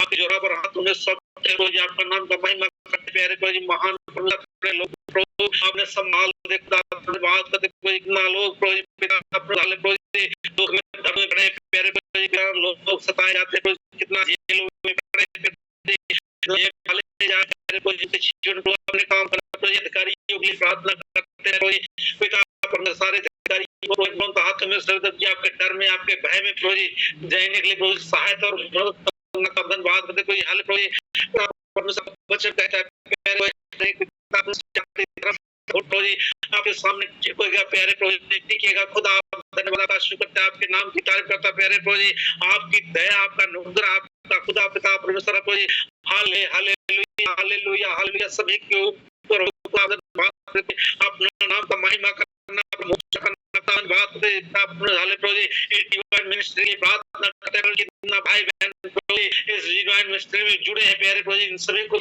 आपके जोरा पर हाथ उन्हें सब रोज आपका नाम का महिमा करते प्यारे को महान लोग प्रभु आपने संभाल देखता बात करते कोई इतना लोग प्रभु पिता अपने दुख में, दर्द में पड़े प्यारे लोग सताए जाते, कितना जेलों में पड़े अपने काम करना, अधिकारियों के लिए प्रार्थना करते हैं पिता सारे अधिकारियों को हाथ में आपके डर में, आपके भय में प्रभु जाने के लिए सहायता और धन्यवाद करते कोई हाल बचत कहता है आपके सामने झुकेगा प्यारे प्रभु, टिकेगा। खुदा धन्यवाद शुक्र आपके नाम की तारीफ करता प्यारे प्रभु, आपकी दया, आपका अनुग्रह, आपका खुदा पिता परमेश्वर प्रभु, हालेलुया हालेलुया हालेलुया सभी के ऊपर अपना नाम का महिमा करना, मिनिस्ट्री प्रार्थना करते हैं, कितना भाई बहन इस डिवाइन मिनिस्ट्री में जुड़े हैं प्यारे प्रभु, इन सभी को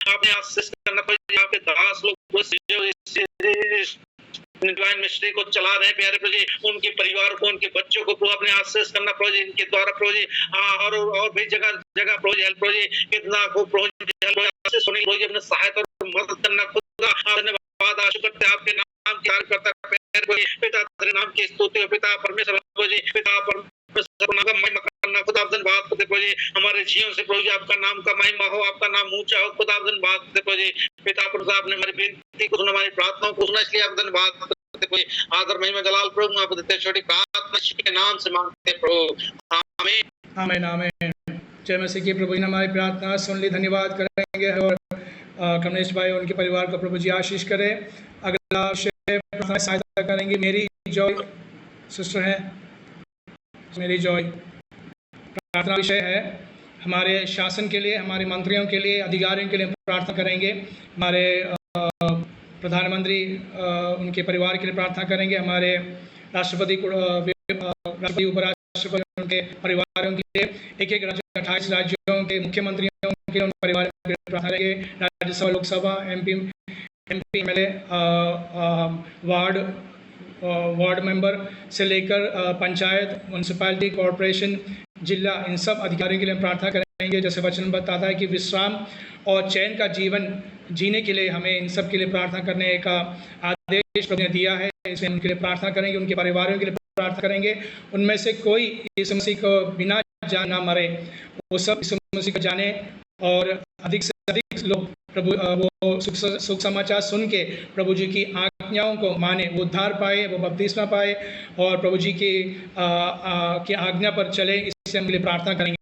आपने आशीष करना पड़ेगा। आपके दास लोग डिवाइन मिनिस्ट्री को चला रहे हैं प्यारे प्रभु, उनके परिवार को, उनके बच्चों को अपने आशीष करना प्रभु, इनके द्वारा प्रभु और भी जगह जगह प्रभु हेल्प प्रभु, कितना को प्रभु आशीष होने प्रभु अपने सहायता और मदद करना। खुदा धन्यवाद शुक्र आपके नाम की तारीफ करता पिता, तेरे नाम की स्तुति पिता परमेश्वर प्रभु, पिता परमेश्वर नाम का महिमा करना। खुदा धन्यवाद करते प्रभु जी हमारे जीवन से प्रभु जी आपका नाम का महिमा हो, आपका नाम ऊंचा हो। खुदा धन्यवाद करते प्रभु जी, पिता प्रभु आपने हमारी बेनती को सुना, हमारी प्रार्थनाओं को सुना, इसलिए आप धन्यवाद करते प्रभु जी। आदर महिमा जलाल प्रभु आपको देते, छोटी प्रार्थना यीशु के नाम से मांगते हैं प्रभु, आमीन आमीन आमीन। जय मसीह की। प्रभु जी ने हमारी प्रार्थना सुन ली, धन्यवाद करेंगे और कमलेश भाई और उनके परिवार को प्रभु जी आशीष करे। अगला विषय प्रार्थना सहायता करेंगे मेरी जॉय सिस्टर है। मेरी जॉय प्रार्थना विषय है हमारे शासन के लिए, हमारे मंत्रियों के लिए, अधिकारियों के लिए प्रार्थना करेंगे। हमारे प्रधानमंत्री उनके परिवार के लिए प्रार्थना करेंगे। हमारे राष्ट्रपति उपराष्ट्रपति उनके परिवारों के लिए, एक एक राज्य 28 राज्यों के मुख्यमंत्रियों के उनके परिवार के लिए प्रार्थना करेंगे। Rajya Sabha, Lok Sabha, MP, MLA, ward member से लेकर पंचायत, म्यूनसिपैलिटी, कॉरपोरेशन, जिला, इन सब अधिकारियों के लिए प्रार्थना करेंगे। जैसे वचन बताता है कि विश्राम और चैन का जीवन जीने के लिए हमें इन सब के लिए प्रार्थना करने का आदेश प्रभु ने दिया है। इसलिए उनके लिए प्रार्थना करेंगे, उनके परिवारों के लिए प्रार्थना करेंगे। उनमें से कोई यीशु मसीह को बिना जान ना मरे, वो सब यीशु मसीह को जाने और अधिक से अधिक लोग प्रभु वो सुख समाचार सुन के प्रभु जी की आज्ञाओं को माने, वो उद्धार पाए, वो बपतिस्मा पाए और प्रभु जी की आज्ञा पर चले। इससे हम लिए प्रार्थना करेंगे।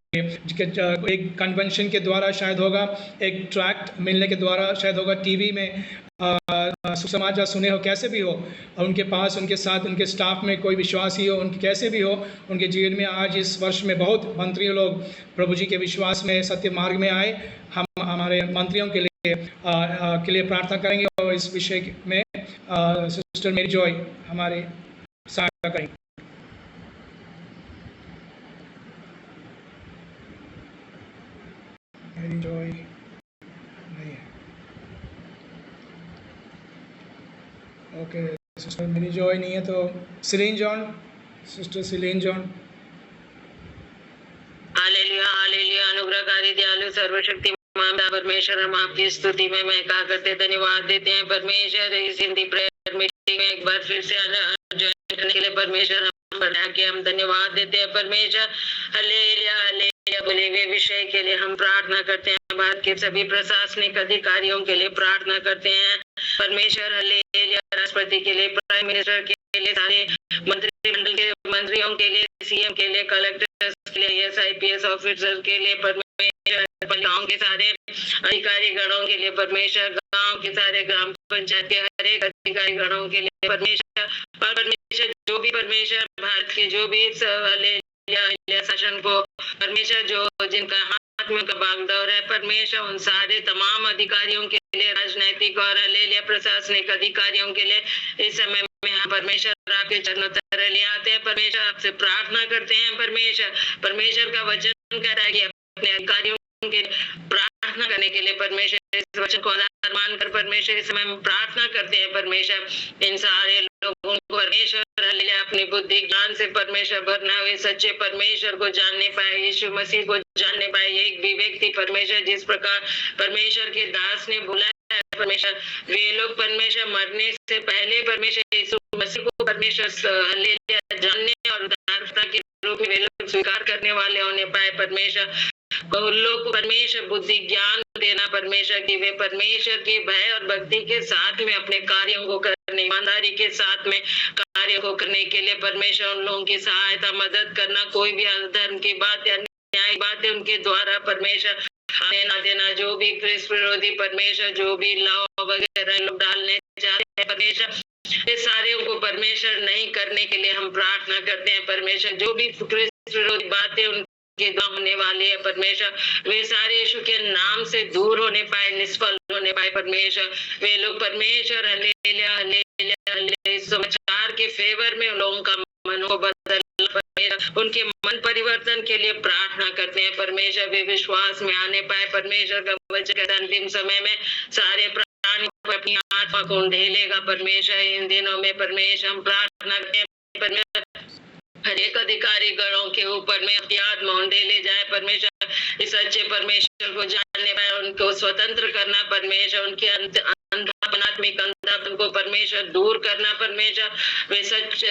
एक कन्वेंशन के द्वारा शायद होगा, एक ट्रैक्ट मिलने के द्वारा शायद होगा, टीवी में सुसमाचार सुने हो, कैसे भी हो, और उनके पास उनके साथ उनके स्टाफ में कोई विश्वासी हो, उनके कैसे भी हो, उनके जीवन में आज इस वर्ष में बहुत मंत्री लोग प्रभु जी के विश्वास में सत्य मार्ग में आए। हम हमारे मंत्रियों के लिए प्रार्थना करेंगे और इस विषय में सिस्टर मेरी जॉय हमारे सहायता करेंगे। मेरी जॉय नहीं है। ओके, सिस्टर मेरी जॉय नहीं है तो Celine John, sister Celine John. हालेलुया हालेलुया। अनुग्रहकारी दयालु सर्वशक्तिमान परमेश्वर, हम आपकी स्तुति में महका करते धन्यवाद देते हैं परमेश्वर। इस हिंदी प्रेयर मीटिंग में एक बार फिर से ज्वाइन करने के लिए परमेश्वर हम बढ़ा के हम धन्यवाद देते हैं परमेश्वर। Hallelujah hallelujah. बोले हुए विषय के लिए हम प्रार्थना करते हैं। भारत के सभी प्रशासनिक अधिकारियों के लिए प्रार्थना करते हैं परमेश्वर। हालेलुया। राष्ट्रपति के लिए, प्राइम मिनिस्टर के लिए, सारे मंत्रिमंडल के मंत्रियों के लिए, सीएम के लिए, कलेक्टर्स के लिए, IPS ऑफिसर के लिए परमेश्वर, गाँव के सारे अधिकारी गणों के लिए परमेश्वर, गांव के सारे ग्राम पंचायत के हर एक अधिकारी गणों के लिए परमेश्वर, और परमेश्वर जो भी परमेश्वर भारत के जो भी शासन को परमेश्वर जो जिनका हाथ में बागडोर है परमेश्वर, उन सारे तमाम अधिकारियों के लिए, राजनैतिक और प्रशासनिक अधिकारियों के लिए इस समय में हम परमेश्वर आपके चरणों तरह ले आते हैं परमेश्वर। आपसे प्रार्थना करते हैं परमेश्वर। परमेश्वर का वचन कह रहा है कि अपने अधिकारियों के प्रार्थना करने के लिए परमेश्वर, इस वचन को आधार मानकर परमेश्वर इस समय हम प्रार्थना करते हैं परमेश्वर। इन सारे लोगों को परमेश्वर अपनी बुद्धि ज्ञान से परमेश्वर भरना हुए सच्चे परमेश्वर को जानने पाए, यीशु मसीह को जानने पाए। एक भी व्यक्ति परमेश्वर जिस प्रकार परमेश्वर के दास ने बोला है परमेश्वर, वे लोग परमेश्वर मरने से पहले परमेश्वर यीशु मसीह को परमेश्वर जानने और उद्धारकर्ता के रूप में वे लोग स्वीकार करने वाले होने पाए परमेश्वर। उन लोग को परमेश्वर बुद्धि ज्ञान देना परमेश्वर की वे परमेश्वर की भय और भक्ति के साथ में अपने कार्यों को करने, ईमानदारी के साथ में कार्यों को करने के लिए परमेश्वर उन लोगों की सहायता मदद करना। कोई भी अधर्म की बात या न्याय बातें उनके द्वारा परमेश्वर देना देना, जो भी क्रिस्त विरोधी परमेश्वर जो भी लॉ वगैरह लोग डालने चाहते हैं परमेश्वर, ये सारे को परमेश्वर नहीं करने के लिए हम प्रार्थना करते हैं परमेश्वर। जो भी क्रिस्त विरोधी बातें उनके द्वारा होने वाली है परमेश्वर, वे सारे यीशु के नाम से दूर होने पाए, निष्फल होने पाए परमेश्वर। वे लोग परमेश्वर हालेलुया हालेलुया समाचार के फेवर में उन लोगों का मन को बदल परमेश्वर, उनके मन परिवर्तन के लिए प्रार्थना करते हैं परमेश्वर। वे विश्वास में आने पाए परमेश्वर का वचन के अंतिम समय में सारे प्राणी अपनी आत्मा को ढेलेगा परमेश्वर। इन दिनों में परमेश्वर हम प्रार्थना करते हैं परमेश्वर, हर एक अधिकारी गणों के ऊपर में अपनी आत्मा ढेले जाए परमेश्वर। इस अच्छे परमेश्वर को जानने पाए, उनको स्वतंत्र करना परमेश्वर, उनके अंधापन आत्मिक अंधापन को परमेश्वर दूर करना परमेश्वर। वे सच्चे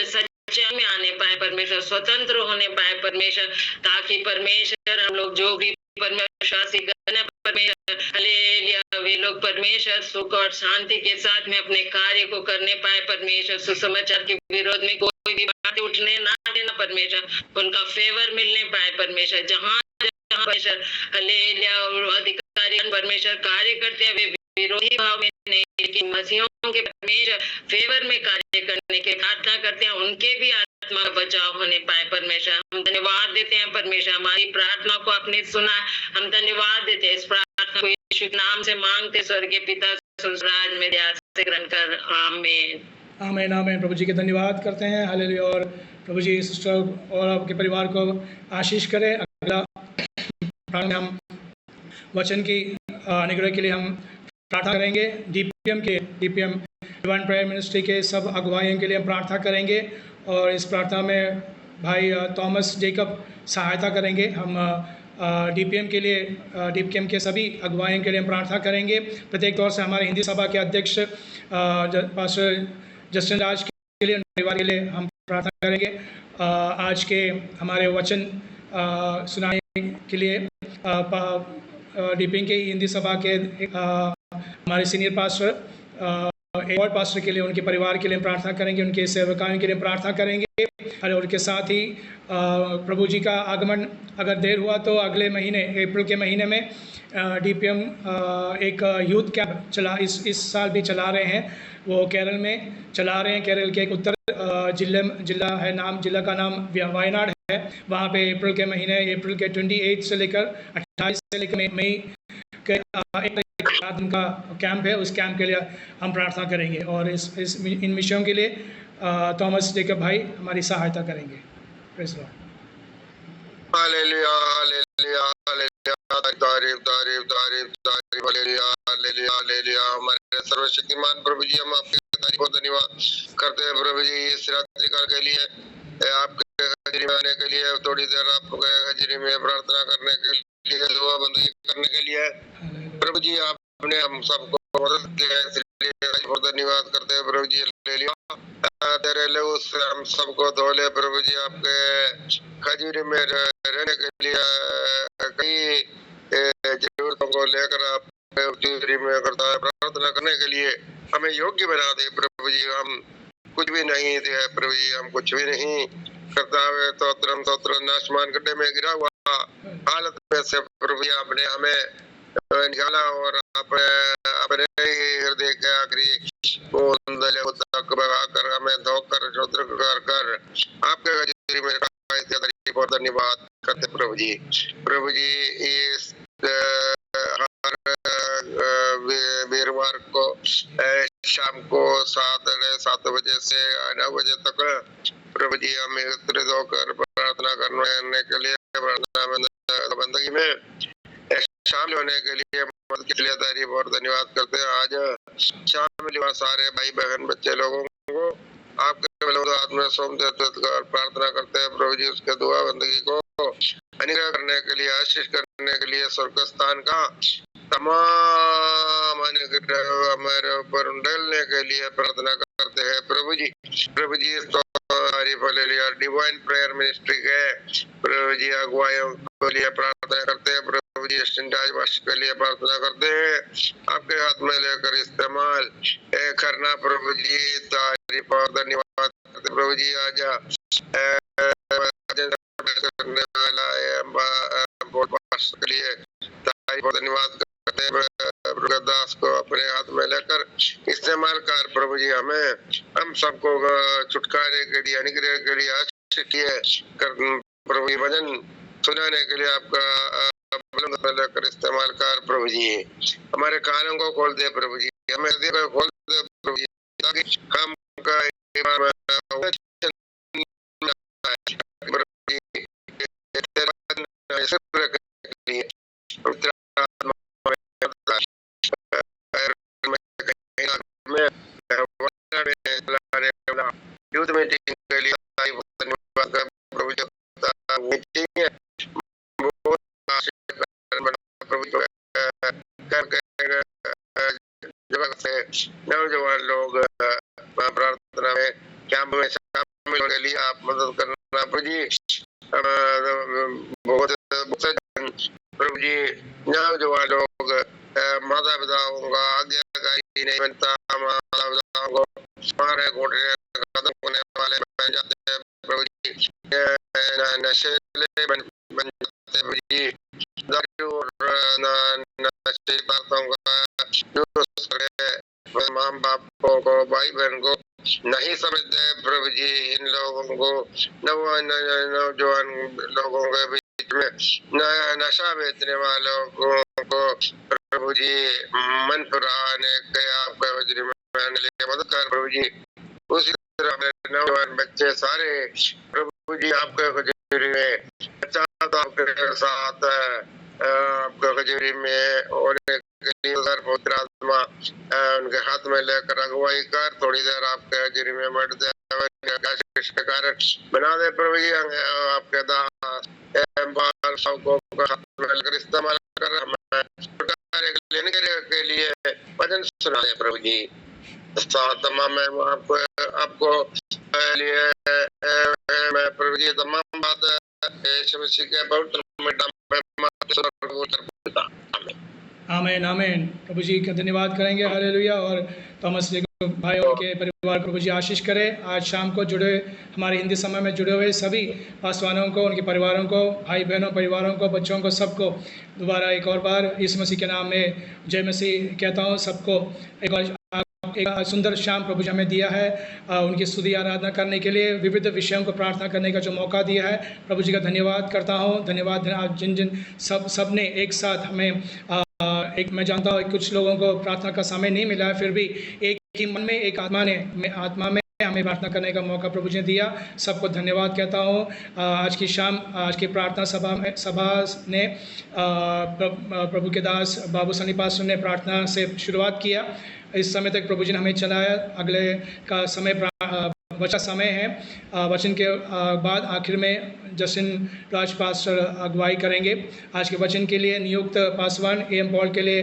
में आने पाए परमेश्वर, स्वतंत्र होने पाए परमेश्वर, ताकि परमेश्वर हम लोग जो भी परमेश्वर परमेश्वर हालेलुया वे लोग परमेश्वर सुख और शांति के साथ में अपने कार्य को करने पाए परमेश्वर। सुसमाचार के विरोध में कोई भी बात उठने ना देना परमेश्वर, उनका फेवर मिलने पाए परमेश्वर। जहाँ जहाँ परमेश्वर हालेलुया अधिकारी परमेश्वर कार्य करते हैं वे विरोधी भाव में नहीं, लेकिन मसीहों के परमेश्वर फेवर में कार्य करने के प्रार्थना करते हैं, उनके भी आत्मा का बचाव होने पाए परमेश्वर। हम धन्यवाद देते हैं परमेश्वर, हमारी प्रार्थना को आपने सुना, हम धन्यवाद देते हैं। इस प्रार्थना को यीशु के नाम से मांगते स्वर्गीय पिता राज में ध्यान से ग्रहण कर, आमीन आमीन आमीन। प्रभु जी के धन्यवाद करते हैं, हालेलुया। और प्रभु जी सिस्टर और आपके परिवार को आशीष करें। अगला प्रार्थना हम वचन की अनुग्रह के लिए हम प्रार्थना करेंगे। डीपीएम डिवाइन प्रेयर मिनिस्ट्री के सब अगुवाइयों के लिए हम प्रार्थना करेंगे, और इस प्रार्थना में भाई थॉमस जेकब सहायता करेंगे। हम डीपीएम के सभी अगुवाइयों के लिए हम प्रार्थना करेंगे। प्रत्येक तौर से हमारे हिंदी सभा के अध्यक्ष पास्टर जस्टिन राज के लिए, परिवार के लिए हम प्रार्थना करेंगे। आज के हमारे वचन सुनाने के लिए डीपीएम के हिंदी सभा के हमारे सीनियर पास्टर एक और पास्टर के लिए, उनके परिवार के लिए प्रार्थना करेंगे, उनके सेवकाओं के लिए प्रार्थना करेंगे। और उनके साथ ही प्रभु जी का आगमन अगर देर हुआ तो अगले महीने अप्रैल के महीने में डीपीएम एक यूथ कैंप इस साल भी चला रहे हैं। वो केरल में चला रहे हैं। केरल के एक उत्तर जिला का नाम वायनाड है। वहाँ पे अप्रैल के 28 से लेकर 28 से लेकर मई के दिन का कैंप है। उस कैंप के लिए हम प्रार्थना करेंगे, और इन विषयों के लिए थॉमस जेकब भाई हमारी सहायता करेंगे। Praise Lord. Hallelujah hallelujah hallelujah, तारीफ तारीफ तारीफ तारीफ, हालेलुया हालेलुया हालेलुया। हमारे सर्वशक्तिमान प्रभु जी, हम आपके तारीफ और धन्यवाद करते हैं प्रभु जी इस रात्रि काल के लिए, आपके हाजिरी में आने के लिए, थोड़ी देर आपके हाजिरी में प्रार्थना करने के लिए, दुआ बंदगी करने के लिए प्रभु जी आपने हम सबको मदद किया, इसलिए बहुत धन्यवाद करते हैं प्रभु जी। हालेलुया। तेरे लोग हम सबको धोले प्रभु जी, आपके हाजिरी में रहने के लिए कई जरूरतों को लेकर आप हाजिरी में करता है, प्रार्थना करने के लिए हमें योग्य बना दे प्रभु जी। हम कुछ भी नहीं थे प्रभु जी, हम कुछ भी नहीं करता हुए तो नाशमान गड्ढे में गिरा हुआ हालत में से प्रभु जी आपने हमें निकाला, और अपने हृदय के आखिरी तक बगाकर हमें धोकर शुद्ध कर आपके हाजिरी में बहुत धन्यवाद करते प्रभु जी। प्रभु जी इस हर वीरवार को शाम को 7 बजे से 9 बजे तक प्रभु जी हम एकत्रित होकर प्रार्थना करने के लिए, प्रार्थना बंदगी में शामिल होने के लिए मदद के लिए तारीफ और धन्यवाद करते हैं। आज शामिल हुआ सारे भाई बहन बच्चे लोगों को आपके आत्मा सोम कर प्रार्थना करते हैं प्रभु जी, उसके दुआ बंदगी को अनुग्रह करने के लिए, आशीष करने के लिए, स्वर्ग स्थान का तमाम अनुग्रह हमारे ऊपर डालने के लिए प्रार्थना करते हैं प्रभु जी। प्रभु जी डिवाइन प्रेयर मिनिस्ट्री के प्रभु जी अगुवाइयों के लिए प्रार्थना करते हैं प्रभु जी, राजवास के लिए प्रार्थना करते हैं, आपके हाथ में लेकर इस्तेमाल करना प्रभु जी। तारीफ और धन्यवाद करते प्रभु जी। आज करने वाला के लिए तारीफ और धन्यवाद करते हैं। दास को अपने हाथ में लेकर इस्तेमाल कर प्रभु जी, हम सबको छुटकारे के लिए, अनुग्रह के लिए, आशीष कर प्रभु जी, भजन सुनाने के लिए आपका लेकर इस्तेमाल कर प्रभु जी। हमारे कानों को खोल दे प्रभु जी, हमें हृदय को खोल दे प्रभु जी, ताकि हम यूथ मीटिंग के लिए प्रभु जी नौजवान लोग प्रार्थना में कैंप में शामिल होने के लिए आप मदद करना प्रभु जी। बहुत प्रभु जी नौजवान लोग माता पिताओं का आज्ञाकारी नहीं बनता, माता पिताओं को मारे घोटे खत्म होने वाले बन जाते हैं प्रभु जी, नशेले बन जाते प्रभु जी, दारू और नशे पदार्थों का यूज करके माँ बापों को भाई बहन को नहीं समझते प्रभु जी। इन लोगों को नौजवान लोगों के बीच में नशा बेचने वालों को प्रभु जी मन फिराने के आपका वज्र में लिए मदद कर प्रभु जी। उसी तरह नौजवान बच्चे सारे प्रभु जी आपके कचहरी में आपके साथ आपके कचहरी में और पवित्र आत्मा उनके हाथ में लेकर अगुवाई कर थोड़ी देर आपके कचहरी में बैठ दे कारण बना दे प्रभु जी। आपके दास को हाथ में लेकर इस्तेमाल कर लेने के लिए वचन सुना दे प्रभु जी। तमाम मैं आपको लिए मैं प्रभु जी तमाम बात यीशु मसीह के पवित्र आमीन आमीन। प्रभु जी का धन्यवाद करेंगे, हालेलुया। और थॉमस भाइयों के परिवार प्रभु जी आशीष करें। आज शाम को जुड़े हमारे हिंदी समय में जुड़े हुए सभी पासवानों को, उनके परिवारों को, भाई बहनों परिवारों को, बच्चों को, सबको दोबारा एक और बार यीशु मसीह के नाम में जय मसीह कहता हूँ। सबको एक सुंदर शाम प्रभु जी हमें दिया है उनकी स्तुति आराधना करने के लिए, विविध विषयों को प्रार्थना करने का जो मौका दिया है, प्रभु जी का धन्यवाद करता हूँ। धन्यवाद जिन सब ने एक साथ हमें एक मैं जानता हूँ कुछ लोगों को प्रार्थना का समय नहीं मिला है, फिर भी एक ही मन में एक आत्मा में हमें प्रार्थना करने का मौका प्रभु जी ने दिया। सबको धन्यवाद कहता हूँ। आज की शाम आज की प्रार्थना सभा ने प्रभु के दास बाबू सनी पास्टर ने प्रार्थना से शुरुआत किया। इस समय तक प्रभु जी ने हमें चलाया। अगले का समय वचन समय है। वचन के बाद आखिर में जसिन राज पास्टर अगुवाई करेंगे। आज के वचन के लिए नियुक्त पासवान एम पॉल के लिए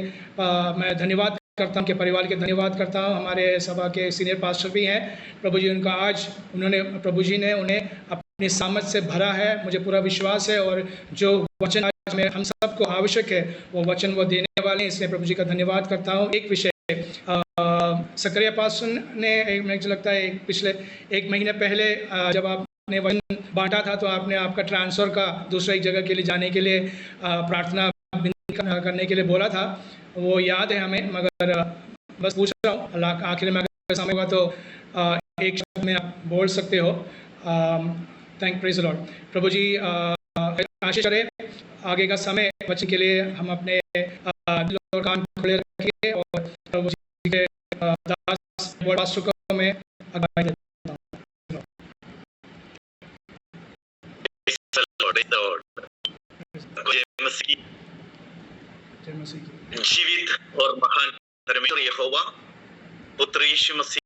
मैं धन्यवाद करता हूं, के परिवार के धन्यवाद करता हूं। हमारे सभा के सीनियर पास्टर भी हैं। प्रभु जी उनका आज प्रभु जी ने उन्हें अपनी सामर्थ से भरा है, मुझे पूरा विश्वास है। और जो वचन आज में हम सबको आवश्यक है वो वचन वो देने वाले हैं, इसलिए प्रभु जी का धन्यवाद करता हूँ। एक विषय सकरिया पास्टर ने मुझे लगता है पिछले एक महीने पहले जब आपने वचन बांटा था तो आपने आपका ट्रांसफ़र का दूसरे एक जगह के लिए जाने के लिए प्रार्थना करने के लिए बोला था। वो याद है हमें, मगर बस पूछ रहा हूँ आखिर में अगर समय होगा तो एक शब्द में आप बोल सकते हो। Praise the Lord. प्रभु जी आशीष करें। आगे का समय वचन के लिए हम अपने कान खुले रखिए और प्रभु जी के दास पास्टर को मैं अगुवाई देता हूं। जीवित और महान परमेश्वर यहोवा पुत्र यीशु मसीह